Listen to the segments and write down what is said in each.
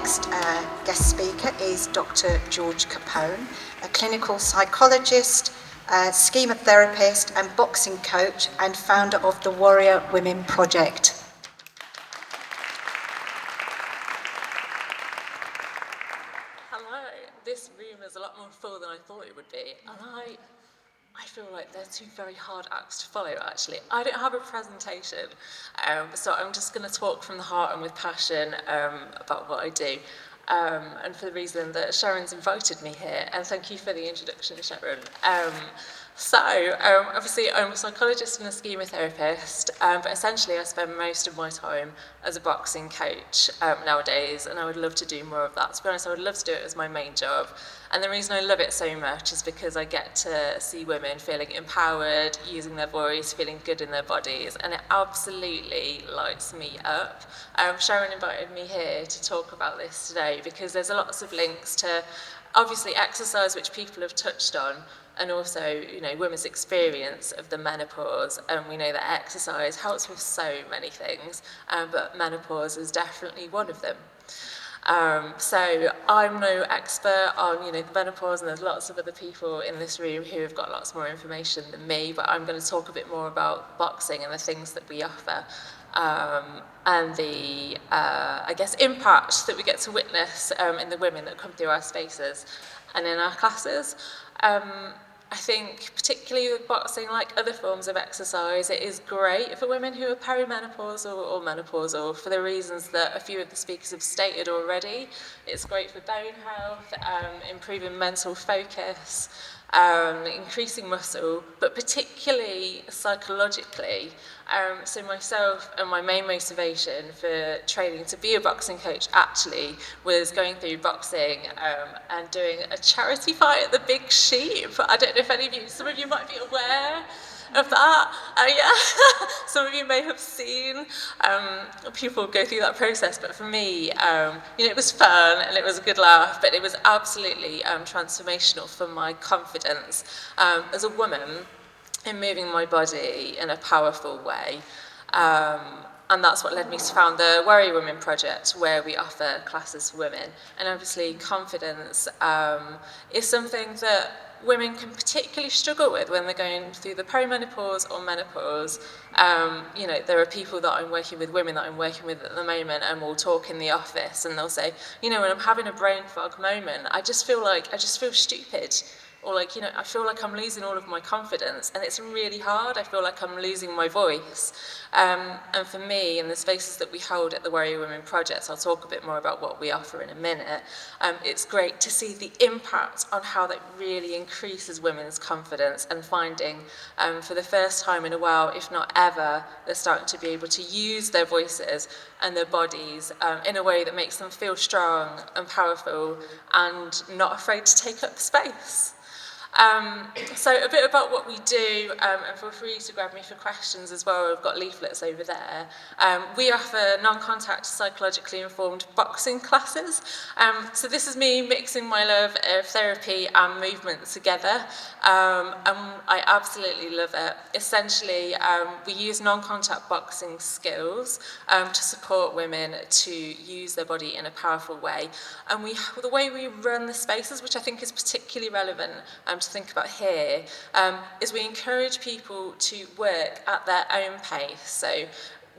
next guest speaker is Dr. George Capone, a clinical psychologist, schema therapist and boxing coach and founder of the Warrior Women Project. Hello, this room is a lot more full than I thought it would be, and I feel like they're two very hard acts to follow, actually. I don't have a presentation, so I'm just going to talk from the heart and with passion about what I do. And for the reason that Sharon's invited me here, and thank you for the introduction, Sharon. Obviously, I'm a psychologist and a schema therapist, but essentially I spend most of my time as a boxing coach nowadays, and I would love to do more of that. To be honest, I would love to do it as my main job. And the reason I love it so much is because I get to see women feeling empowered, using their voice, feeling good in their bodies, and it absolutely lights me up. Sharon invited me here to talk about this today because there's lots of links to, obviously, exercise, which people have touched on, and also, you know, women's experience of the menopause. And we know that exercise helps with so many things, but menopause is definitely one of them. So I'm no expert on, the menopause, and there's lots of other people in this room who have got lots more information than me, but I'm going to talk a bit more about boxing and the things that we offer, and the, I guess, impact that we get to witness in the women that come through our spaces and in our classes. I think particularly with boxing, like other forms of exercise, it is great for women who are perimenopausal or menopausal for the reasons that a few of the speakers have stated already. It's great for bone health, improving mental focus, increasing muscle, but particularly psychologically. So myself and my main motivation for training to be a boxing coach actually was going through boxing and doing a charity fight at the Big Sheep. I don't know if any of you, some of you might be aware of that. Yeah, some of you may have seen people go through that process, but for me, it was fun and it was a good laugh, but it was absolutely transformational for my confidence as a woman in moving my body in a powerful way. And that's what led me to found the Warrior Women Project, where we offer classes for women. And obviously confidence is something that women can particularly struggle with when they're going through the perimenopause or menopause. There are people that I'm working with, women that I'm working with at the moment, and we'll talk in the office and they'll say, when I'm having a brain fog moment, I just feel stupid. Or I feel like I'm losing all of my confidence, and it's really hard. I feel like I'm losing my voice. And for me, in the spaces that we hold at the Warrior Women Project, I'll talk a bit more about what we offer in a minute, it's great to see the impact on how that really increases women's confidence and finding, for the first time in a while, if not ever, they're starting to be able to use their voices and their bodies in a way that makes them feel strong and powerful and not afraid to take up space. So a bit about what we do, and feel free to grab me for questions as well. I've got leaflets over there. We offer non-contact psychologically informed boxing classes. So this is me mixing my love of therapy and movement together, and I absolutely love it. Essentially, we use non-contact boxing skills to support women to use their body in a powerful way. And the way we run the spaces, which I think is particularly relevant to think about here, is we encourage people to work at their own pace. So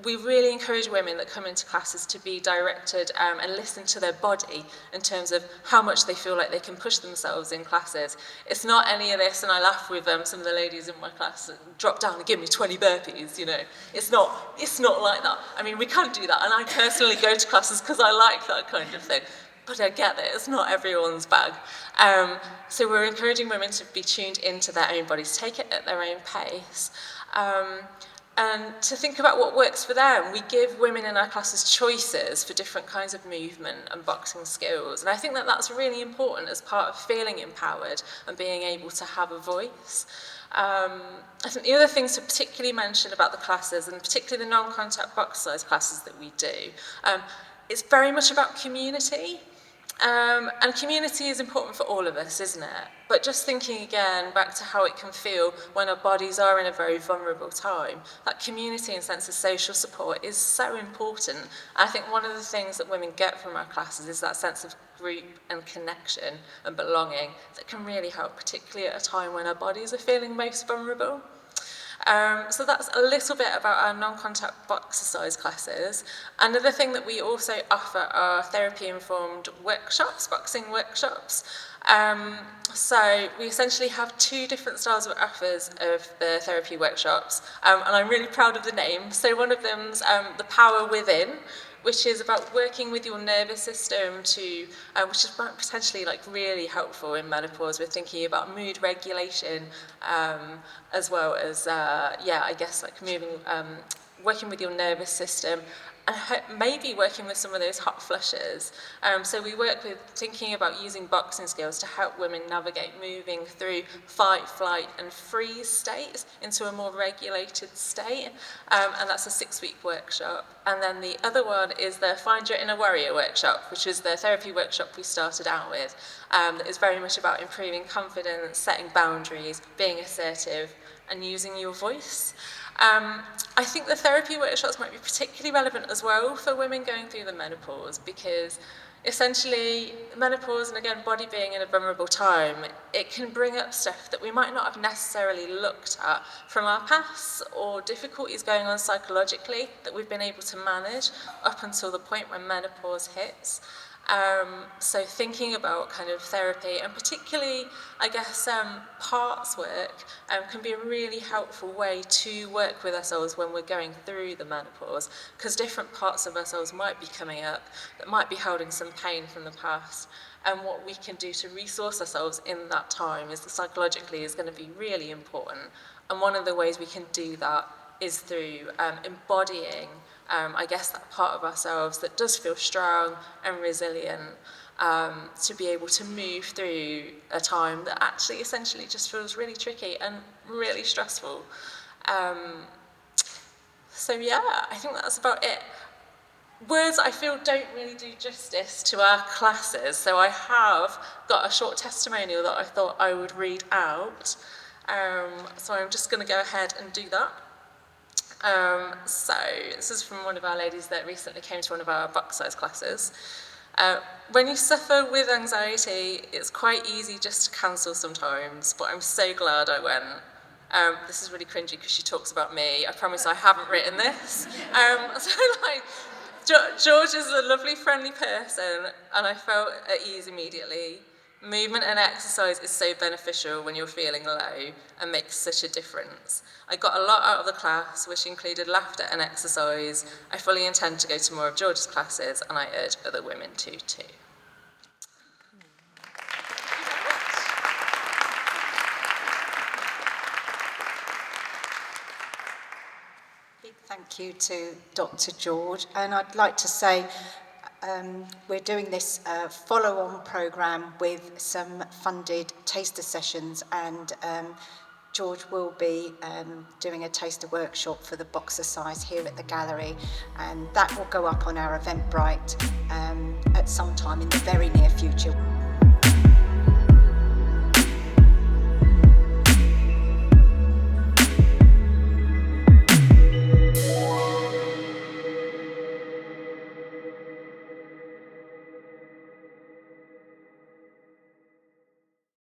we really encourage women that come into classes to be directed and listen to their body in terms of how much they feel like they can push themselves in classes. It's not any of this, and I laugh with some of the ladies in my class, drop down and give me 20 burpees, It's not like that. I mean, we can't do that, and I personally go to classes because I like that kind of thing. But I get that it's not everyone's bag. So we're encouraging women to be tuned into their own bodies, take it at their own pace, and to think about what works for them. We give women in our classes choices for different kinds of movement and boxing skills. And I think that that's really important as part of feeling empowered and being able to have a voice. I think the other things to particularly mention about the classes, and particularly the non-contact box size classes that we do, it's very much about community. And community is important for all of us, isn't it? But just thinking again back to how it can feel when our bodies are in a very vulnerable time, that community and sense of social support is so important. I think one of the things that women get from our classes is that sense of group and connection and belonging that can really help, particularly at a time when our bodies are feeling most vulnerable. So that's a little bit about our non-contact boxercise classes. Another thing that we also offer are therapy-informed workshops, boxing workshops. So we essentially have two different styles of offers of the therapy workshops, and I'm really proud of the name. So one of them's The Power Within, which is about working with your nervous system to, which is potentially like really helpful in menopause. We're thinking about mood regulation, as well as, I guess like working with your nervous system, and maybe working with some of those hot flushes. So we work with thinking about using boxing skills to help women navigate moving through fight, flight and freeze states into a more regulated state. And that's a 6-week workshop. And then the other one is the Find Your Inner Warrior workshop, which is the therapy workshop we started out with. That is very much about improving confidence, setting boundaries, being assertive and using your voice. I think the therapy workshops might be particularly relevant as well for women going through the menopause, because essentially menopause, and again body being in a vulnerable time, it can bring up stuff that we might not have necessarily looked at from our past, or difficulties going on psychologically that we've been able to manage up until the point when menopause hits. So thinking about kind of therapy, and particularly, I guess, parts work can be a really helpful way to work with ourselves when we're going through the menopause, because different parts of ourselves might be coming up that might be holding some pain from the past, and what we can do to resource ourselves in that time is psychologically is going to be really important. And one of the ways we can do that is through embodying I guess that part of ourselves that does feel strong and resilient, to be able to move through a time that actually essentially just feels really tricky and really stressful. So yeah, I think that's about it. Words I feel don't really do justice to our classes, so I have got a short testimonial that I thought I would read out. So I'm just going to go ahead and do that. So this is from one of our ladies that recently came to one of our box size classes. When you suffer with anxiety, it's quite easy just to cancel sometimes, but I'm so glad I went. This is really cringy because she talks about me. I promise I haven't written this. George is a lovely, friendly person, and I felt at ease immediately. Movement and exercise is so beneficial when you're feeling low and makes such a difference. I got a lot out of the class, which included laughter and exercise. I fully intend to go to more of George's classes, and I urge other women to too. Big thank you to Dr. George, and I'd like to say we're doing this follow-on programme with some funded taster sessions, and George will be doing a taster workshop for the boxercise here at the gallery, and that will go up on our Eventbrite at some time in the very near future.